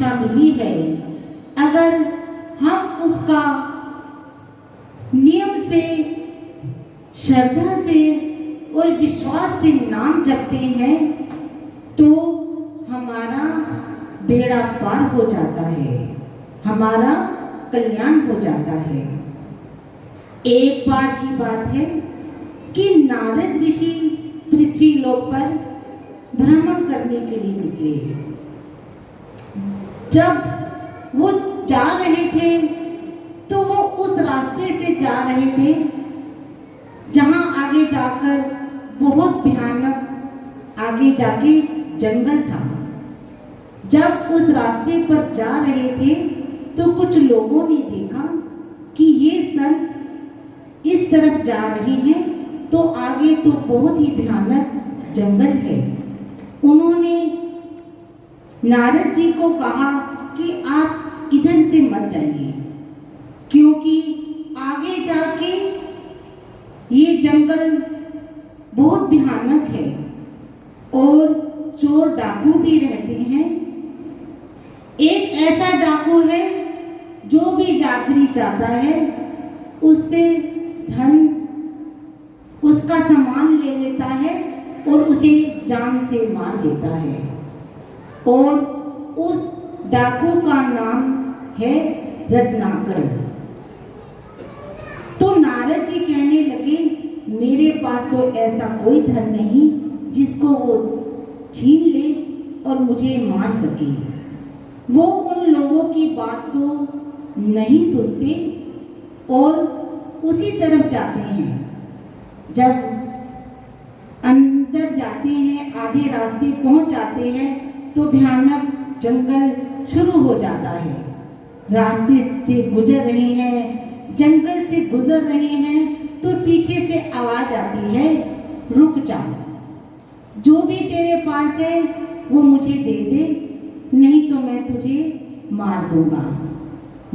शिक्षा मिली है, अगर हम उसका नियम से, श्रद्धा से और विश्वास से नाम जपते हैं तो हमारा बेड़ा पार हो जाता है, हमारा कल्याण हो जाता है। एक बार की बात है कि नारद ऋषि पृथ्वी लोक पर भ्रमण करने के लिए निकले। जब वो जा रहे थे तो वो उस रास्ते से जा रहे थे जहां आगे जाकर बहुत भयानक आगे जाके जंगल था। जब उस रास्ते पर जा रहे थे तो कुछ लोगों ने देखा कि ये संत इस तरफ जा रहे हैं तो आगे तो बहुत ही भयानक जंगल है। उन्होंने नारद जी को कहा कि आप इधर से मत जाइए, क्योंकि आगे जाके ये जंगल बहुत भयानक है और चोर डाकू भी रहते हैं। एक ऐसा डाकू है जो भी यात्री जाता है उससे धन, उसका सामान ले लेता है और उसे जान से मार देता है, और उस डाकू का नाम है रत्नाकर। तो नारद जी कहने लगे, मेरे पास तो ऐसा कोई धन नहीं जिसको वो छीन ले और मुझे मार सके। वो उन लोगों की बात को नहीं सुनते और उसी तरफ जाते हैं। जब अंदर जाते हैं, आधे रास्ते पहुंच जाते हैं तो भयानक जंगल शुरू हो जाता है। रास्ते से गुजर रहे हैं, जंगल से गुजर रहे हैं तो पीछे से आवाज आती है, रुक जा, जो भी तेरे पास है वो मुझे दे दे, नहीं तो मैं तुझे मार दूंगा।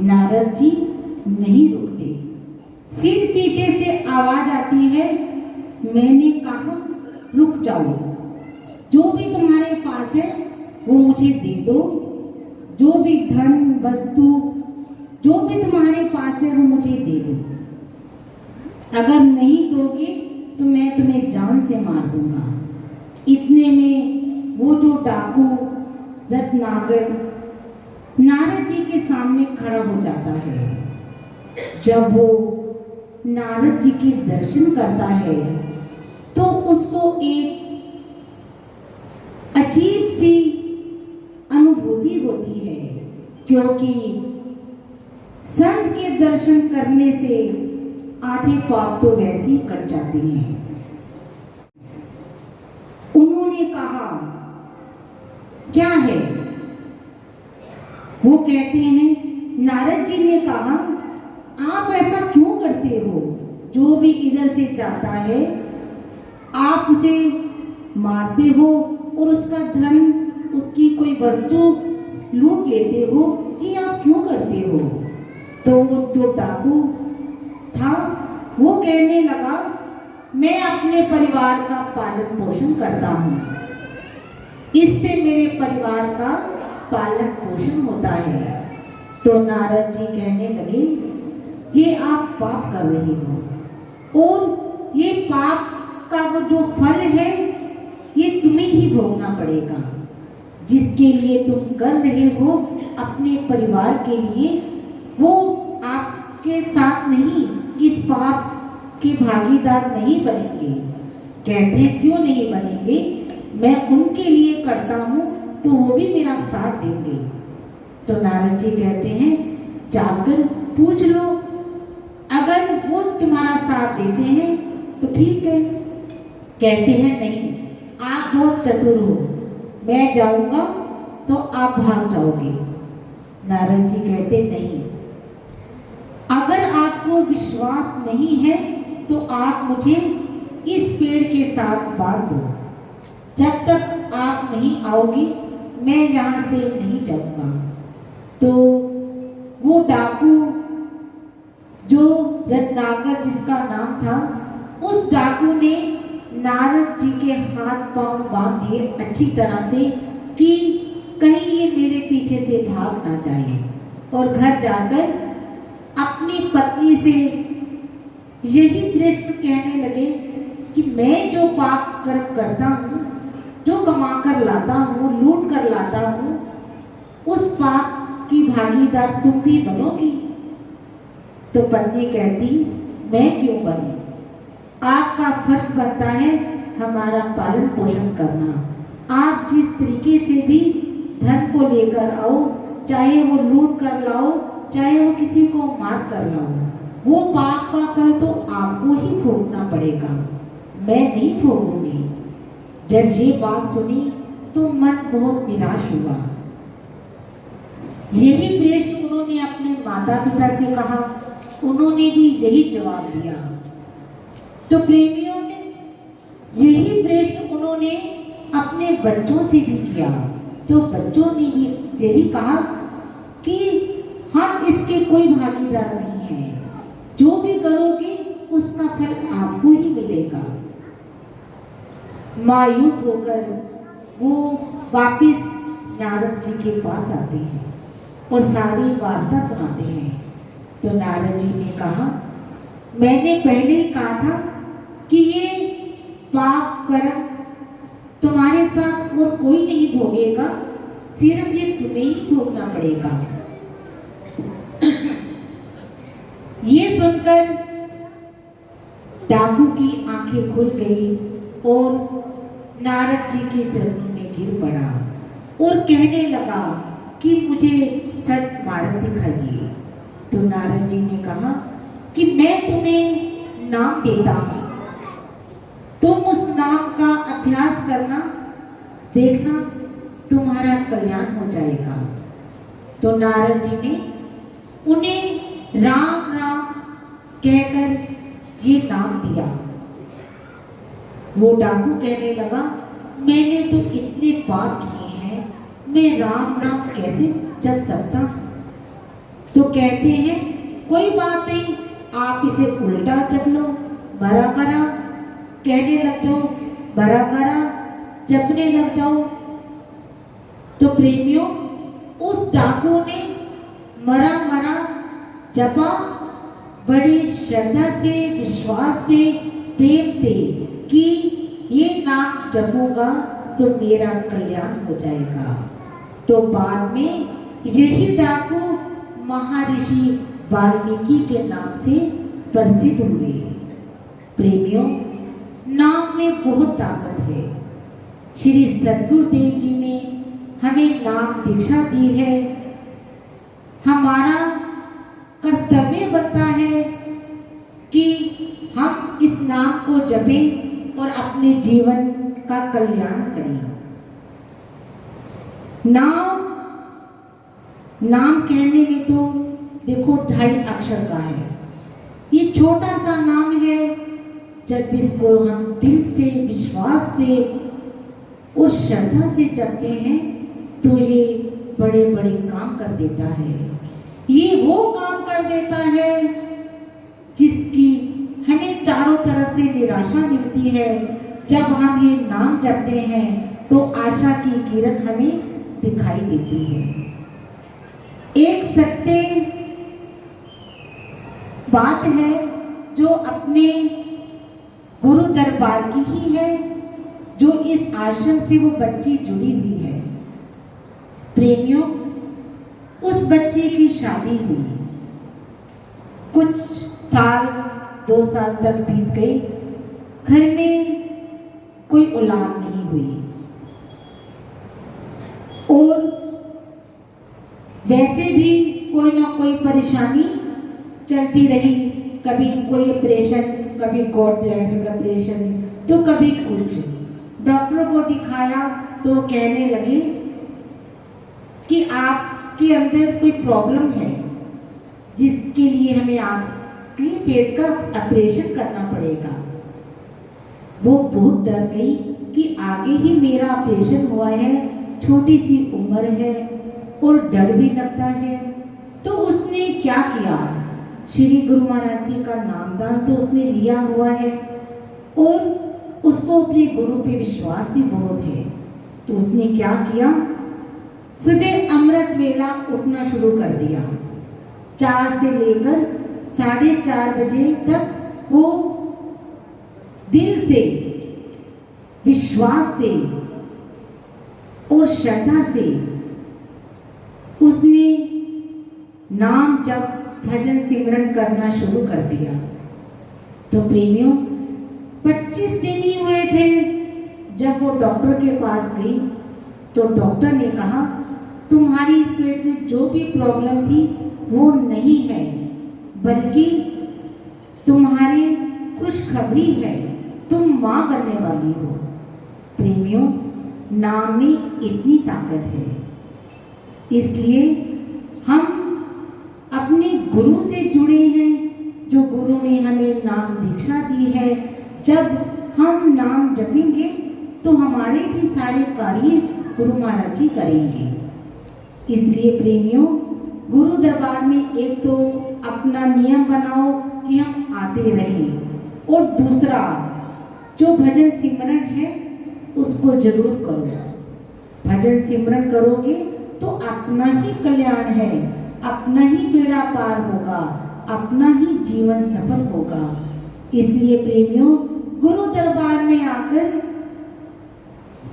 नारद जी नहीं रुकते। फिर पीछे से आवाज आती है, मैंने कहा रुक जाओ, जो भी तुम्हारे पास है वो मुझे दे दो, जो भी धन वस्तु जो भी तुम्हारे पास है वो मुझे दे दो, अगर नहीं दोगे तो मैं तुम्हें जान से मार दूंगा। इतने में वो जो डाकू रत्नाकर नारद जी के सामने खड़ा हो जाता है। जब वो नारद जी के दर्शन करता है तो उसको एक अजीब सी अनुभूति होती है, क्योंकि संत के दर्शन करने से आधे पाप तो वैसे ही कट जाते हैं। उन्होंने कहा, क्या है? वो कहते हैं, नारद जी ने कहा, आप ऐसा क्यों करते हो? जो भी इधर से जाता है आप उसे मारते हो और उसका धन, उसकी कोई वस्तु लूट लेते हो, ये आप क्यों करते हो? तो जो डाकू था वो कहने लगा, मैं अपने परिवार का पालन पोषण करता हूँ, इससे मेरे परिवार का पालन पोषण होता है। तो नारद जी कहने लगे, ये आप पाप कर रहे हो और ये पाप का वो जो फल है ये तुम्हें ही भोगना पड़ेगा। जिसके लिए तुम कर रहे हो अपने परिवार के लिए, वो आपके साथ नहीं, इस पाप के भागीदार नहीं बनेंगे। कहते हैं, क्यों नहीं बनेंगे? मैं उनके लिए करता हूँ तो वो भी मेरा साथ देंगे। तो नारद जी कहते हैं, जाकर पूछ लो, अगर वो तुम्हारा साथ देते हैं तो ठीक है। कहते हैं, नहीं, आप बहुत चतुर हो, मैं जाऊंगा तो आप भाग जाओगे। नारद जी कहते, नहीं, अगर आपको विश्वास नहीं है तो आप मुझे इस पेड़ के साथ बांध दो, जब तक आप नहीं आओगे मैं यहाँ से नहीं जाऊंगा। तो वो डाकू जो रत्नाकर जिसका नाम था, उस डाकू ने नारद जी के हाथ पांव बांध दिए अच्छी तरह से कि कहीं ये मेरे पीछे से भाग ना जाए, और घर जाकर अपनी पत्नी से यही प्रश्न कहने लगे कि मैं जो पाप कर्म करता हूँ, जो कमा कर लाता हूँ, लूट कर लाता हूँ, उस पाप की भागीदार तुम भी बनोगी? तो पत्नी कहती, मैं क्यों बनूं? आपका फर्ज बनता है हमारा पालन पोषण करना। आप जिस तरीके से भी धन को लेकर आओ, चाहे वो लूट कर लाओ, चाहे वो किसी को मार कर लाओ, वो पाप का फल तो आपको ही भोगना पड़ेगा, मैं नहीं भोगूंगी। जब ये बात सुनी तो मन बहुत निराश हुआ। यही प्रश्न उन्होंने अपने माता पिता से कहा, उन्होंने भी यही जवाब दिया। तो प्रेमियों ने यही प्रश्न उन्होंने अपने बच्चों से भी किया, तो बच्चों ने भी यही कहा कि हम इसके कोई भागीदार नहीं हैं, जो भी करोगे उसका फल आपको ही मिलेगा। मायूस होकर वो वापिस नारद जी के पास आते हैं और सारी वार्ता सुनाते हैं। तो नारद जी ने कहा, मैंने पहले ही कहा था कि ये पाप कर्म तुम्हारे साथ और कोई नहीं भोगेगा, सिर्फ ये तुम्हें ही भोगना पड़ेगा। ये सुनकर डाकू की आंखें खुल गई और नारद जी के चरणों में गिर पड़ा और कहने लगा कि मुझे सत मार्ग दिखाइए। तो नारद जी ने कहा कि मैं तुम्हें नाम देता हूँ, तुम उस नाम का अभ्यास करना, देखना तुम्हारा कल्याण हो जाएगा। तो नारद जी ने उन्हें राम राम कहकर ये नाम दिया। वो डाकू कहने लगा, मैंने तो इतने पाप किए हैं, मैं राम नाम कैसे जप सकता हूँ? तो कहते हैं, कोई बात नहीं, आप इसे उल्टा जप लो, मरा मरा कहने लग जाओ, मरा मरा जपने लग जाओ। तो प्रेमियों, उस डाकू ने मरा मरा जपा, बड़ी श्रद्धा से, विश्वास से, प्रेम से कि ये नाम जपूंगा तो मेरा कल्याण हो जाएगा। तो बाद में यही डाकू महर्षि वाल्मीकि के नाम से प्रसिद्ध हुए। प्रेमियों, नाम में बहुत ताकत है। श्री सद्गुरुदेव जी ने हमें नाम दीक्षा दी है। हमारा कर्तव्य बनता है कि हम इस नाम को जपें और अपने जीवन का कल्याण करें। नाम कहने में तो देखो 2.5 अक्षर का है, ये छोटा सा नाम है। जब इसको हम दिल से, विश्वास से और श्रद्धा से जपते हैं तो ये बड़े बड़े काम कर देता है। ये वो काम कर देता है जिसकी हमें चारों तरफ से निराशा मिलती है। जब हम ये नाम जपते हैं तो आशा की किरण हमें दिखाई देती है। एक सत्य बात है जो अपने गुरु दरबार की ही है, जो इस आश्रम से वो बच्ची जुड़ी हुई है। प्रेमियों, उस बच्चे की शादी हुई, कुछ साल 2 साल तक बीत गए, घर में कोई औलाद नहीं हुई और वैसे भी कोई ना कोई परेशानी चलती रही। कभी कोई ऑपरेशन, कभी गॉड ब्लैडर का ऑपरेशन, तो कभी कुछ। डॉक्टरों को दिखाया तो कहने लगे कि आपके अंदर कोई प्रॉब्लम है जिसके लिए हमें आपके पेट का ऑपरेशन करना पड़ेगा। वो बहुत डर गई कि आगे ही मेरा ऑपरेशन हुआ है, छोटी सी उम्र है और डर भी लगता है। तो उसने क्या किया, श्री गुरु महाराज जी का नामदान तो उसने लिया हुआ है और उसको अपने गुरु पे विश्वास भी बहुत है। तो उसने क्या किया, सुबह अमृत वेला उठना शुरू कर दिया। 4 से लेकर 4:30 बजे तक वो दिल से, विश्वास से और श्रद्धा से उसने नाम जप, भजन सिमरन करना शुरू कर दिया। तो प्रेमियों, 25 दिन ही हुए थे जब वो डॉक्टर के पास गई। तो डॉक्टर ने कहा, तुम्हारी पेट में जो भी प्रॉब्लम थी वो नहीं है, बल्कि तुम्हारी खुशखबरी है, तुम माँ बनने वाली हो। प्रेमियों, नाम में इतनी ताकत है, इसलिए हम अपने गुरु से जुड़े हैं, जो गुरु ने हमें नाम दीक्षा दी है। जब हम नाम जपेंगे तो हमारे भी सारे कार्य गुरु महाराज जी करेंगे। इसलिए प्रेमियों, गुरु दरबार में एक तो अपना नियम बनाओ कि हम आते रहें, और दूसरा जो भजन सिमरन है उसको जरूर करो। भजन सिमरन करोगे तो अपना ही कल्याण है, अपना ही बेड़ा पार होगा, अपना ही जीवन सफल होगा। इसलिए प्रेमियों, गुरु दरबार में आकर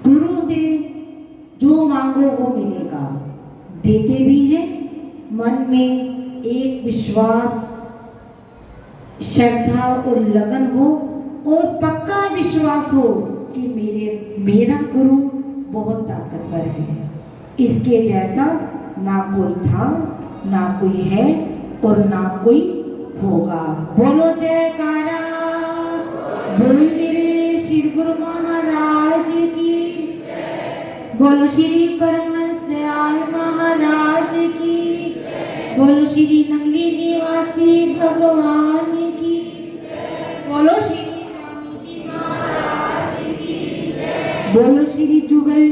गुरु से जो मांगो वो मिलेगा। देते भी हैं, मन में एक विश्वास, श्रद्धा और लगन हो, और पक्का विश्वास हो कि मेरा गुरु बहुत ताकतवर है, इसके जैसा ना कोई था, ना कोई है और ना कोई होगा। बोलो जयकारा, बोल मेरे श्री गुरु महाराज की, बोलो श्री परमहंस दयाल महाराज की, बोलो श्री नंदी निवासी भगवान की, बोलो श्री स्वामी जी महाराज की, बोलो श्री जुगल